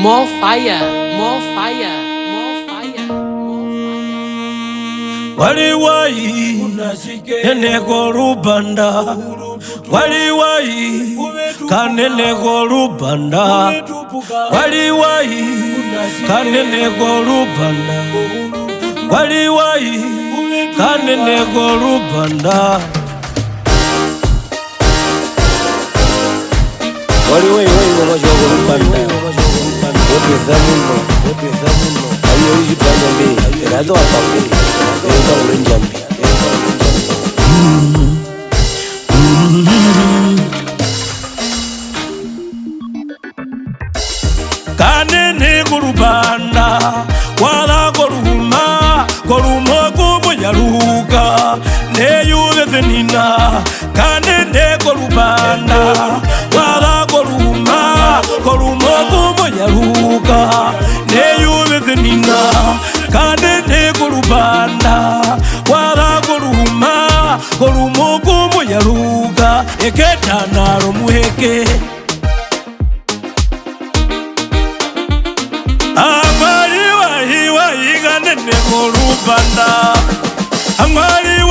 More fire, more fire, more fire, more fire. Waliwahi eneko rubanda, waliwahi kaneneko rubanda, waliwahi kaneneko rubanda, waliwahi kaneneko rubanda. Waliwahi kaneneko rubanda. Wote zamuno ayo yitanya mbe erazo apapo eka ulenjambi kanene kurubanda wala koruma kumunyaruka neyuve venina kanene korubanda wala koruma kumunyaruka neyuve venina kanene korubanda wala koruma kumunyaruka eketana romuheke Rubanda, angwali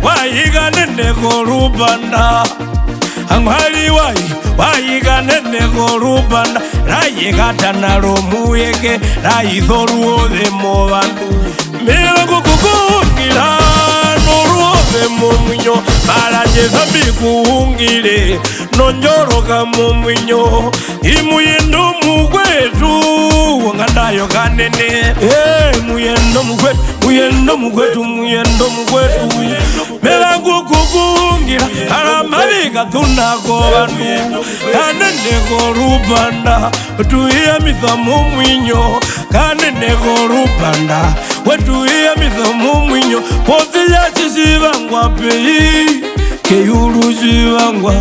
wahiga nene rubanda, angwali wahiga nene rubanda, raye katana romuyeke, raye thoruode mo bandu, milango kukungira noruode mo mwinyo, balanje zambi kuhungire, nonjoroka mo mwinyo, imuyendo mugwetu, wangandayo kanene, muyendo mugwetu, milango kukungira, aramaliga tunako bandu, kanene rubanda, tuia mithamu mwinyo, kanene rubanda, wetuia mithamu mwinyo, pozi ya chizivangwa pei, keyulu zivangwa,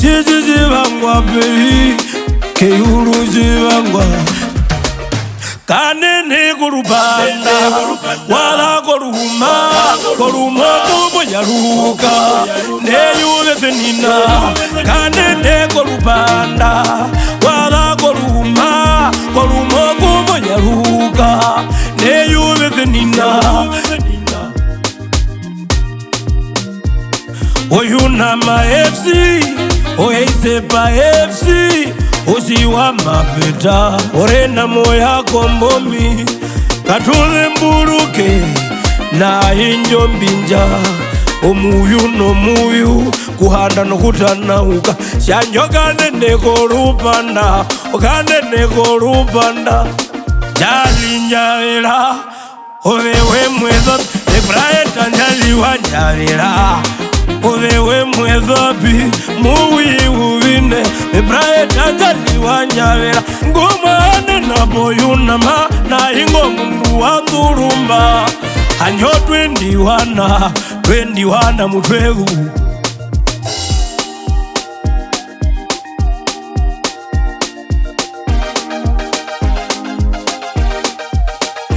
chizivangwa pei, keyulu zivangwa. Kanene kurubanda wala koruma kumunyaruka neyuve venina kanene kurubanda wala koruma kumunyaruka neyuve venina oyunama FC oeisepa FC usiwa mapeta orena moya kombomi katule mburuke na injo mbinja omuyu no muyu kuhanda no kutanauka shanjoka nene korubanda okanene korubanda jalinjavera ovewe mwezo ebraeta njaliwanjavera ovewe mwezopi muwi uvine ebraeta njaliwanjavera ngumane naboyunama na ingo mungu wandurumba hanyo twendiwana mutwegu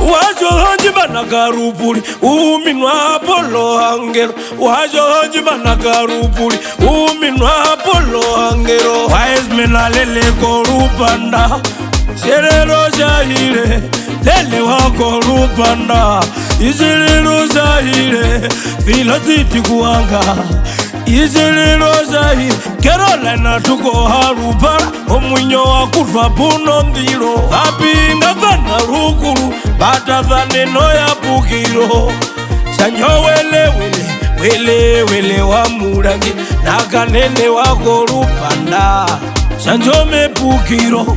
Wajolonjima karupuli uminwa polo angero Wajolonjima karupuli uminwa polo angero Waizmena lele korupanda Serero jahire lele wako rupanda Isilero jahire filositi kuanga Isilero jahire Carolina tuko harupara Omwinyo wakutwa puno ndiro Apinga vana rukuru Bata vaneno ya pukiro Sanyo wele wa murangi Nakanene wako rupanda Sanyo me pukiro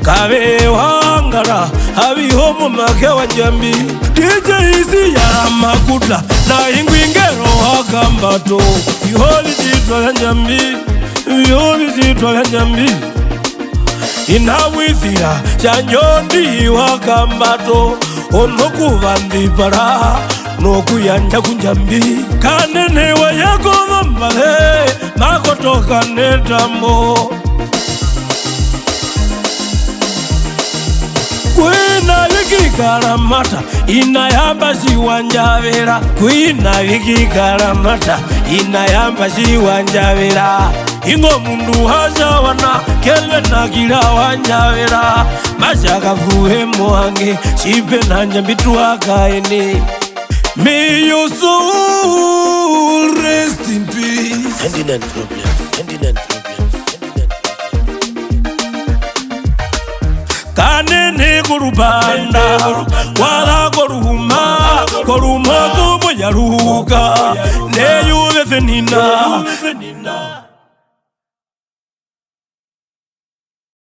Kabe wangara Habiho mumake wa jambi DJ isi ya makutla Na ingwingero wakambato Yoli jitwa ya jambi Inawithia chanyondi wakambato Onoku vandipara Noku yanja kunjambi Kanene wa yako dhambale Makotoka netambo Kwina wiki karamata Inayamba siwanjavera Kwina wiki karamata Inayamba siwanjavera ingo mundu hazawana kelwe nagira wanyawera mashaka vuhe mwange chipe nanya bitu akaene. May your soul rest in peace. Handinand problems. Kanene korubanda wala koruma korumo kumo yaruka ne yuve fenina